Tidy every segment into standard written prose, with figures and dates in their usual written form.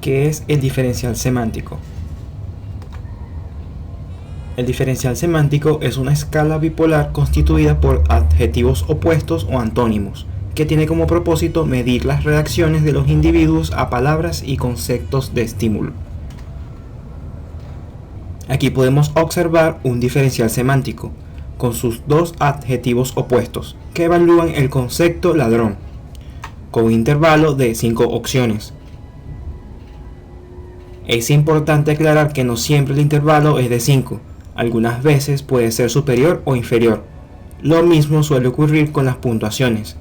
¿Qué es el diferencial semántico? El diferencial semántico es una escala bipolar constituida por adjetivos opuestos o antónimos, que tiene como propósito medir las reacciones de los individuos a palabras y conceptos de estímulo. Aquí podemos observar un diferencial semántico, con sus dos adjetivos opuestos, que evalúan el concepto ladrón, con un intervalo de 5 opciones. Es importante aclarar que no siempre el intervalo es de 5, algunas veces puede ser superior o inferior. Lo mismo suele ocurrir con las puntuaciones.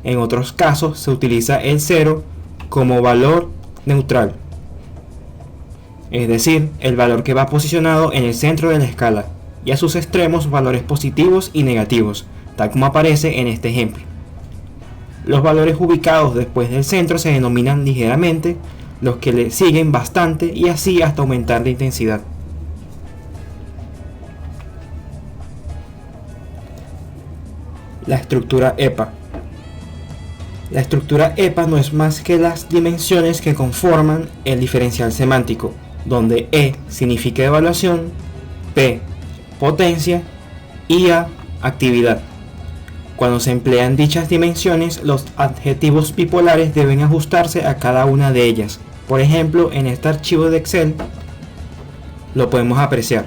En otros casos se utiliza el 0 como valor neutral, es decir, el valor que va posicionado en el centro de la escala, y a sus extremos valores positivos y negativos, tal como aparece en este ejemplo. Los valores ubicados después del centro se denominan ligeramente, los que le siguen bastante y así hasta aumentar la intensidad. La estructura EPA. La estructura EPA no es más que las dimensiones que conforman el diferencial semántico, donde E significa evaluación, P potencia y A actividad. Cuando se emplean dichas dimensiones, los adjetivos bipolares deben ajustarse a cada una de ellas. Por ejemplo, en este archivo de Excel lo podemos apreciar.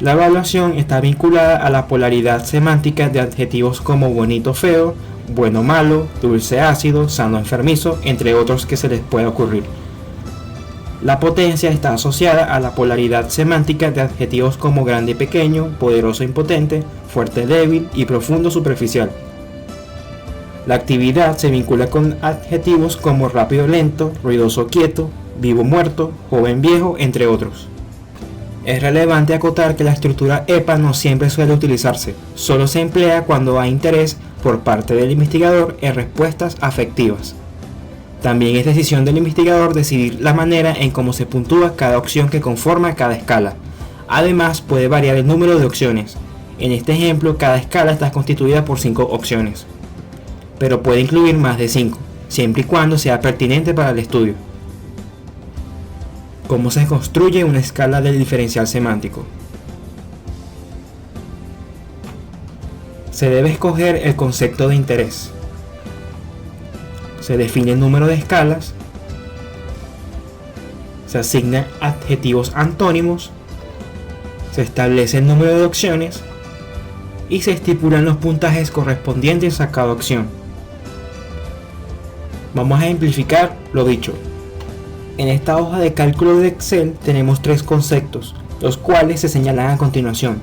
La evaluación está vinculada a la polaridad semántica de adjetivos como bonito feo, bueno malo, dulce ácido, sano enfermizo, entre otros que se les pueda ocurrir. La potencia está asociada a la polaridad semántica de adjetivos como grande pequeño, poderoso impotente, fuerte débil y profundo superficial. La actividad se vincula con adjetivos como rápido lento, ruidoso quieto, vivo muerto, joven viejo, entre otros. Es relevante acotar que la estructura EPA no siempre suele utilizarse, solo se emplea cuando hay interés por parte del investigador en respuestas afectivas. También es decisión del investigador decidir la manera en cómo se puntúa cada opción que conforma cada escala. Además, puede variar el número de opciones. En este ejemplo, cada escala está constituida por 5 opciones, pero puede incluir más de 5, siempre y cuando sea pertinente para el estudio. ¿Cómo se construye una escala del diferencial semántico? Se debe escoger el concepto de interés. Se define el número de escalas. Se asignan adjetivos antónimos. Se establece el número de opciones. Y se estipulan los puntajes correspondientes a cada opción. Vamos a ejemplificar lo dicho. En esta hoja de cálculo de Excel tenemos 3 conceptos, los cuales se señalan a continuación.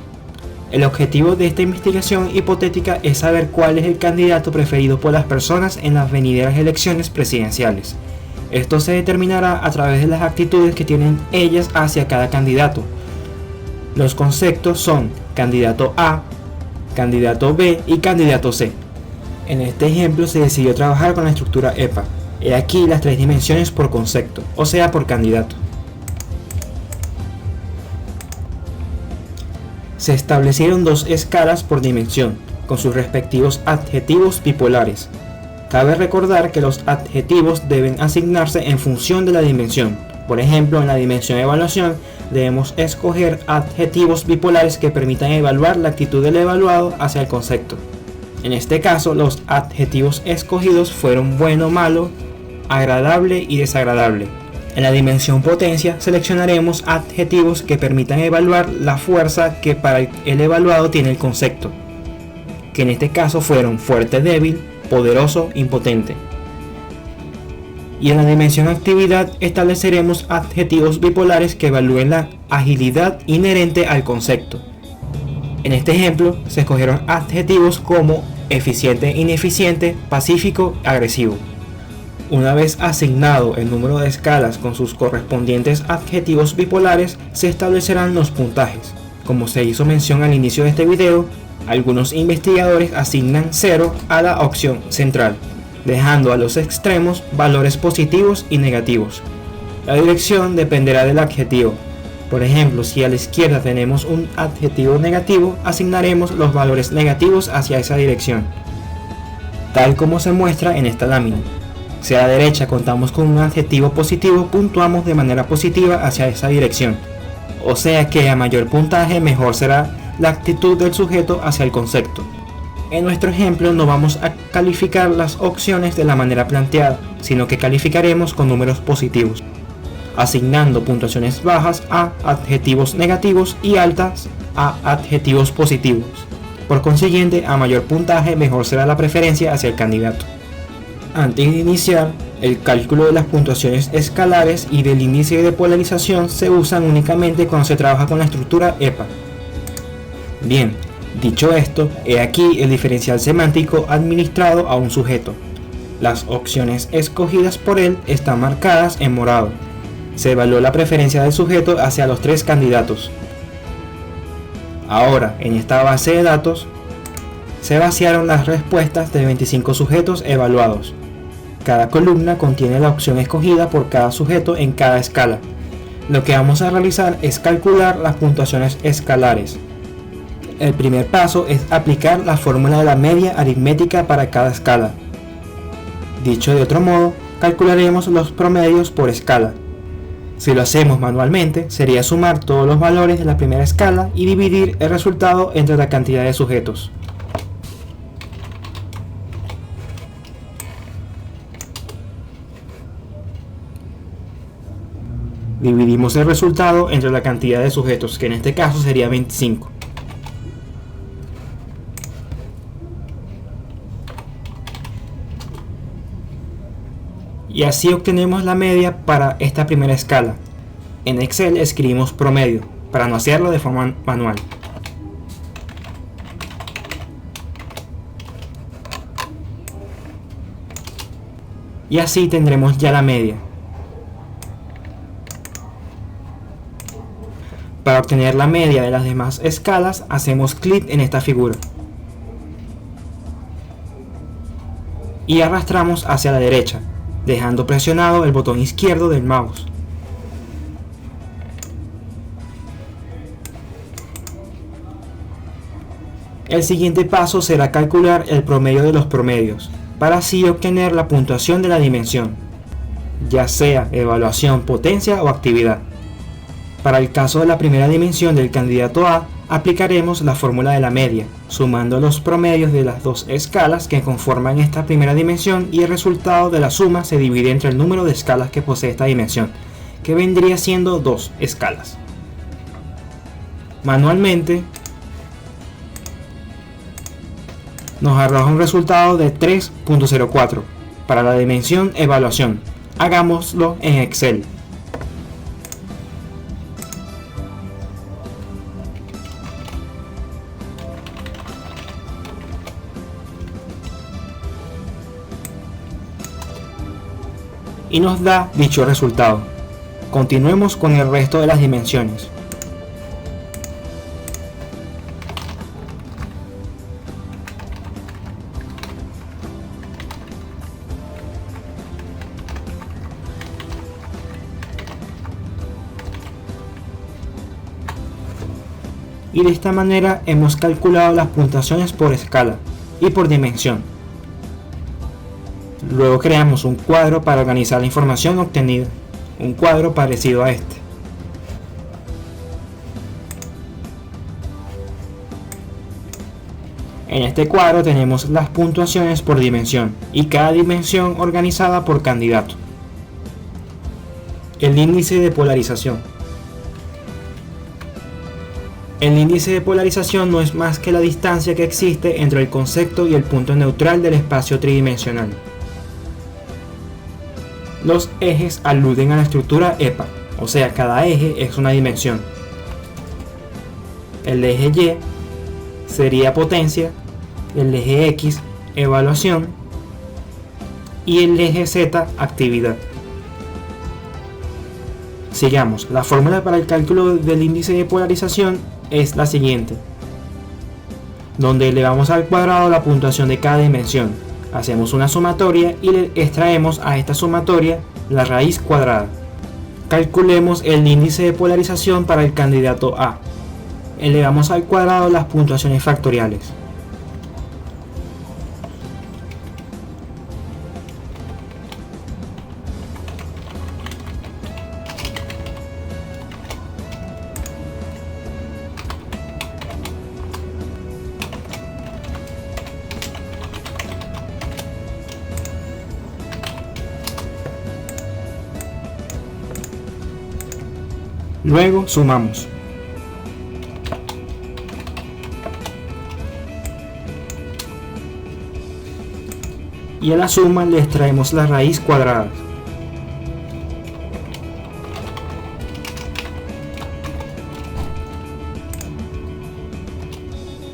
El objetivo de esta investigación hipotética es saber cuál es el candidato preferido por las personas en las venideras elecciones presidenciales. Esto se determinará a través de las actitudes que tienen ellas hacia cada candidato. Los conceptos son candidato A, candidato B y candidato C. En este ejemplo se decidió trabajar con la estructura EPA. He aquí las 3 dimensiones por concepto, o sea por candidato. Se establecieron 2 escalas por dimensión, con sus respectivos adjetivos bipolares. Cabe recordar que los adjetivos deben asignarse en función de la dimensión. Por ejemplo, en la dimensión evaluación debemos escoger adjetivos bipolares que permitan evaluar la actitud del evaluado hacia el concepto. En este caso, los adjetivos escogidos fueron bueno, malo, agradable y desagradable. En la dimensión potencia seleccionaremos adjetivos que permitan evaluar la fuerza que para el evaluado tiene el concepto, que en este caso fueron fuerte débil, poderoso impotente. Y en la dimensión actividad estableceremos adjetivos bipolares que evalúen la agilidad inherente al concepto. En este ejemplo se escogieron adjetivos como eficiente ineficiente, pacífico agresivo. Una vez asignado el número de escalas con sus correspondientes adjetivos bipolares, se establecerán los puntajes. Como se hizo mención al inicio de este video, algunos investigadores asignan 0 a la opción central, dejando a los extremos valores positivos y negativos. La dirección dependerá del adjetivo. Por ejemplo, si a la izquierda tenemos un adjetivo negativo, asignaremos los valores negativos hacia esa dirección, tal como se muestra en esta lámina. Si a la derecha contamos con un adjetivo positivo, puntuamos de manera positiva hacia esa dirección. O sea que a mayor puntaje, mejor será la actitud del sujeto hacia el concepto. En nuestro ejemplo no vamos a calificar las opciones de la manera planteada, sino que calificaremos con números positivos, asignando puntuaciones bajas a adjetivos negativos y altas a adjetivos positivos. Por consiguiente, a mayor puntaje, mejor será la preferencia hacia el candidato. Antes de iniciar, el cálculo de las puntuaciones escalares y del índice de polarización se usan únicamente cuando se trabaja con la estructura EPA. Bien, dicho esto, he aquí el diferencial semántico administrado a un sujeto. Las opciones escogidas por él están marcadas en morado. Se evaluó la preferencia del sujeto hacia los 3 candidatos. Ahora, en esta base de datos, se vaciaron las respuestas de 25 sujetos evaluados. Cada columna contiene la opción escogida por cada sujeto en cada escala. Lo que vamos a realizar es calcular las puntuaciones escalares. El primer paso es aplicar la fórmula de la media aritmética para cada escala. Dicho de otro modo, calcularemos los promedios por escala. Si lo hacemos manualmente, sería sumar todos los valores de la primera escala y dividir el resultado entre la cantidad de sujetos. Dividimos el resultado entre la cantidad de sujetos, que en este caso sería 25. Y así obtenemos la media para esta primera escala. En Excel escribimos promedio, para no hacerlo de forma manual. Y así tendremos ya la media. Para obtener la media de las demás escalas, hacemos clic en esta figura y arrastramos hacia la derecha, dejando presionado el botón izquierdo del mouse. El siguiente paso será calcular el promedio de los promedios, para así obtener la puntuación de la dimensión, ya sea evaluación, potencia o actividad. Para el caso de la primera dimensión del candidato A, aplicaremos la fórmula de la media, sumando los promedios de las 2 escalas que conforman esta primera dimensión, y el resultado de la suma se divide entre el número de escalas que posee esta dimensión, que vendría siendo 2 escalas. Manualmente, nos arroja un resultado de 3.04 para la dimensión evaluación. Hagámoslo en Excel. Y nos da dicho resultado. Continuemos con el resto de las dimensiones. Y de esta manera hemos calculado las puntuaciones por escala y por dimensión. Luego creamos un cuadro para organizar la información obtenida, un cuadro parecido a este. En este cuadro tenemos las puntuaciones por dimensión y cada dimensión organizada por candidato. El índice de polarización. El índice de polarización no es más que la distancia que existe entre el concepto y el punto neutral del espacio tridimensional. Los ejes aluden a la estructura EPA, o sea, cada eje es una dimensión. El eje Y sería potencia, el eje X evaluación y el eje Z actividad. Sigamos, la fórmula para el cálculo del índice de polarización es la siguiente, donde elevamos al cuadrado la puntuación de cada dimensión. Hacemos una sumatoria y le extraemos a esta sumatoria la raíz cuadrada. Calculemos el índice de polarización para el candidato A. Elevamos al cuadrado las puntuaciones factoriales. Luego sumamos. Y a la suma le extraemos la raíz cuadrada.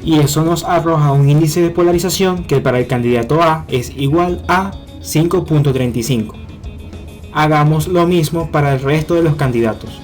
Y eso nos arroja un índice de polarización que para el candidato A es igual a 5.35. Hagamos lo mismo para el resto de los candidatos.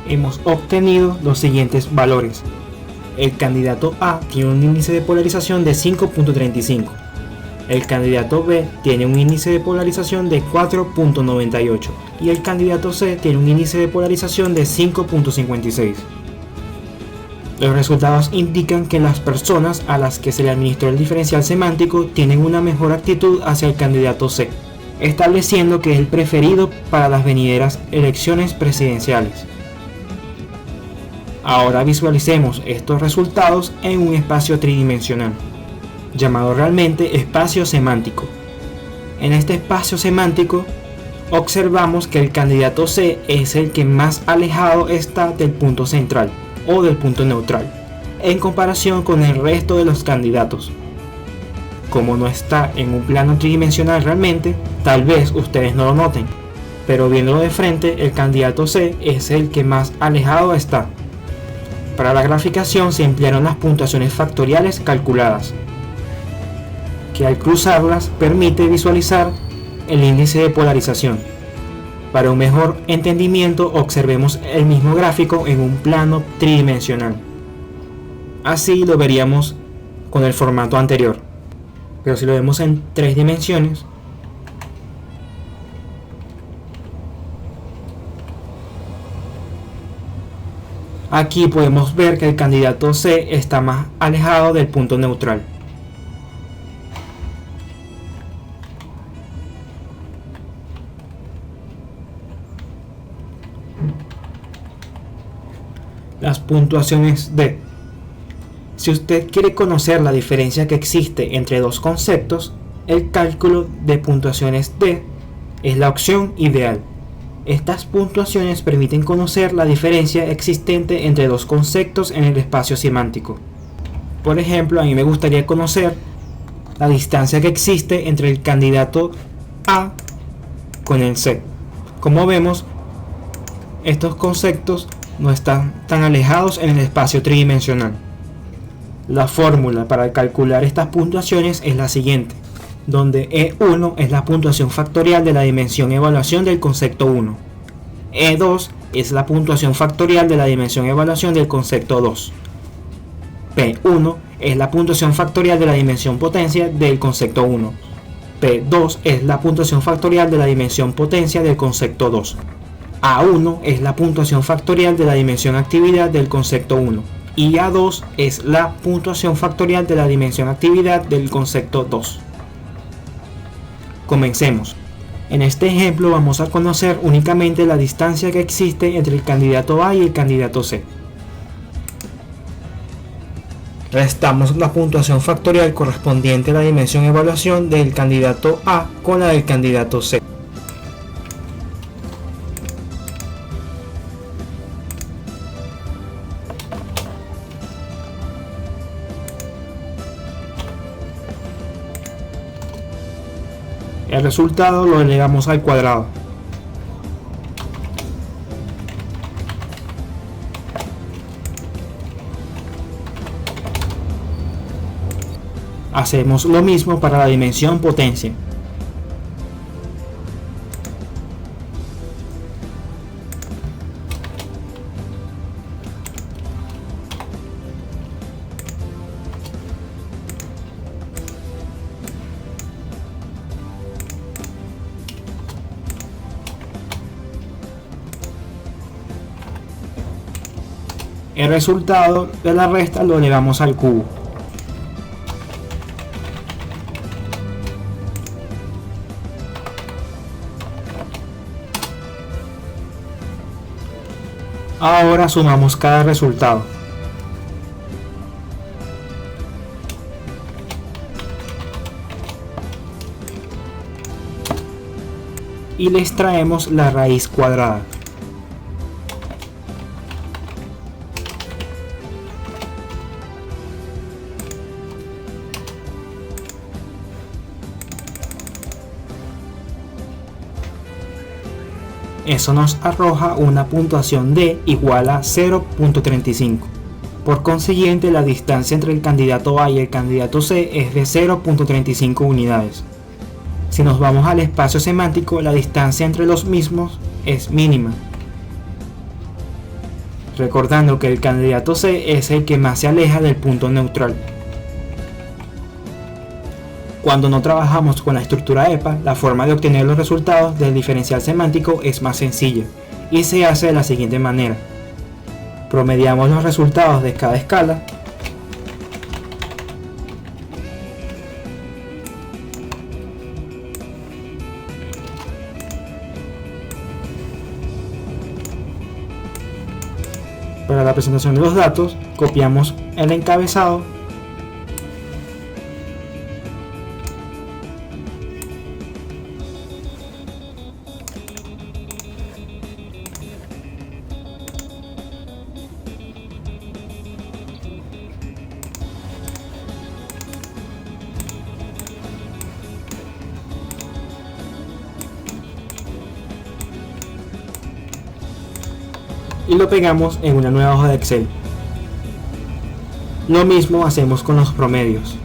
Hemos obtenido los siguientes valores. El candidato A tiene un índice de polarización de 5.35. El candidato B tiene un índice de polarización de 4.98. Y el candidato C tiene un índice de polarización de 5.56. Los resultados indican que las personas a las que se le administró el diferencial semántico tienen una mejor actitud hacia el candidato C, estableciendo que es el preferido para las venideras elecciones presidenciales. Ahora visualicemos estos resultados en un espacio tridimensional, llamado realmente espacio semántico. En este espacio semántico observamos que el candidato C es el que más alejado está del punto central o del punto neutral, en comparación con el resto de los candidatos. Como no está en un plano tridimensional realmente, tal vez ustedes no lo noten, pero viéndolo de frente, el candidato C es el que más alejado está. Para la graficación se emplearon las puntuaciones factoriales calculadas, que al cruzarlas permite visualizar el índice de polarización. Para un mejor entendimiento, observemos el mismo gráfico en un plano tridimensional. Así lo veríamos con el formato anterior, pero si lo vemos en 3 dimensiones, aquí podemos ver que el candidato C está más alejado del punto neutral. Las puntuaciones D. Si usted quiere conocer la diferencia que existe entre dos conceptos, el cálculo de puntuaciones D es la opción ideal. Estas puntuaciones permiten conocer la diferencia existente entre dos conceptos en el espacio semántico. Por ejemplo, a mí me gustaría conocer la distancia que existe entre el candidato A con el C. Como vemos, estos conceptos no están tan alejados en el espacio tridimensional. La fórmula para calcular estas puntuaciones es la siguiente, donde E1 es la puntuación factorial de la dimensión evaluación del concepto 1. E2 es la puntuación factorial de la dimensión evaluación del concepto 2. P1 es la puntuación factorial de la dimensión potencia del concepto 1. P2 es la puntuación factorial de la dimensión potencia del concepto 2. A1 es la puntuación factorial de la dimensión actividad del concepto 1. Y A2 es la puntuación factorial de la dimensión actividad del concepto 2. Comencemos. En este ejemplo vamos a conocer únicamente la distancia que existe entre el candidato A y el candidato C. Restamos la puntuación factorial correspondiente a la dimensión evaluación del candidato A con la del candidato C. El resultado lo elevamos al cuadrado. Hacemos lo mismo para la dimensión potencia. El resultado de la resta lo elevamos al cubo. Ahora sumamos cada resultado. Y le extraemos la raíz cuadrada. Eso nos arroja una puntuación D igual a 0.35. Por consiguiente, la distancia entre el candidato A y el candidato C es de 0.35 unidades. Si nos vamos al espacio semántico, la distancia entre los mismos es mínima. Recordando que el candidato C es el que más se aleja del punto neutral. Cuando no trabajamos con la estructura EPA, la forma de obtener los resultados del diferencial semántico es más sencilla y se hace de la siguiente manera. Promediamos los resultados de cada escala para la presentación de los datos, copiamos el encabezado y lo pegamos en una nueva hoja de Excel. Lo mismo hacemos con los promedios.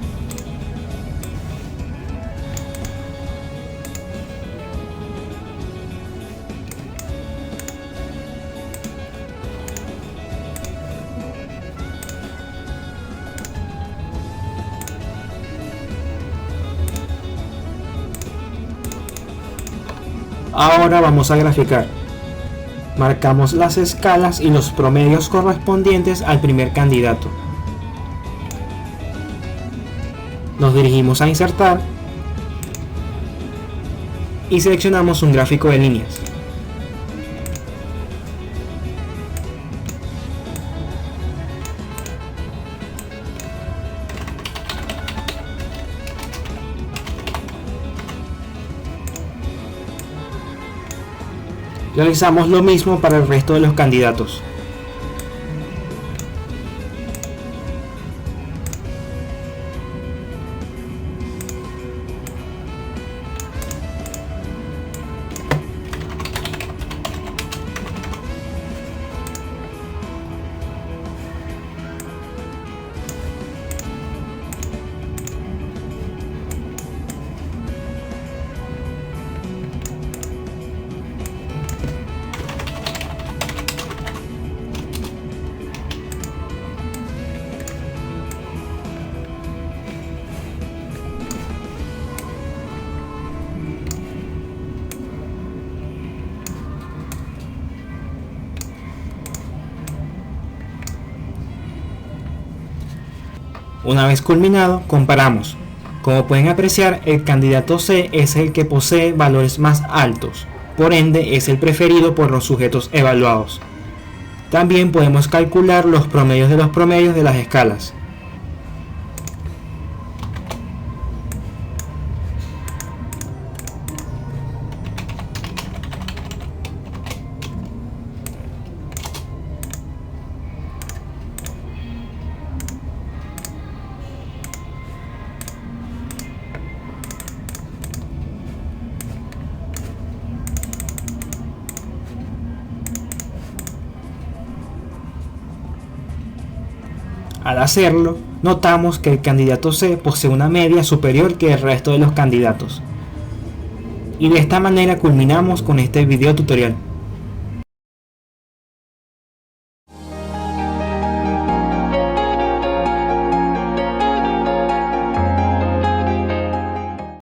Ahora vamos a graficar. Marcamos las escalas y los promedios correspondientes al primer candidato. Nos dirigimos a insertar y seleccionamos un gráfico de líneas. Realizamos lo mismo para el resto de los candidatos. Una vez culminado, comparamos. Como pueden apreciar, el candidato C es el que posee valores más altos, por ende es el preferido por los sujetos evaluados. También podemos calcular los promedios de las escalas. Al hacerlo, notamos que el candidato C posee una media superior que el resto de los candidatos. Y de esta manera culminamos con este video tutorial.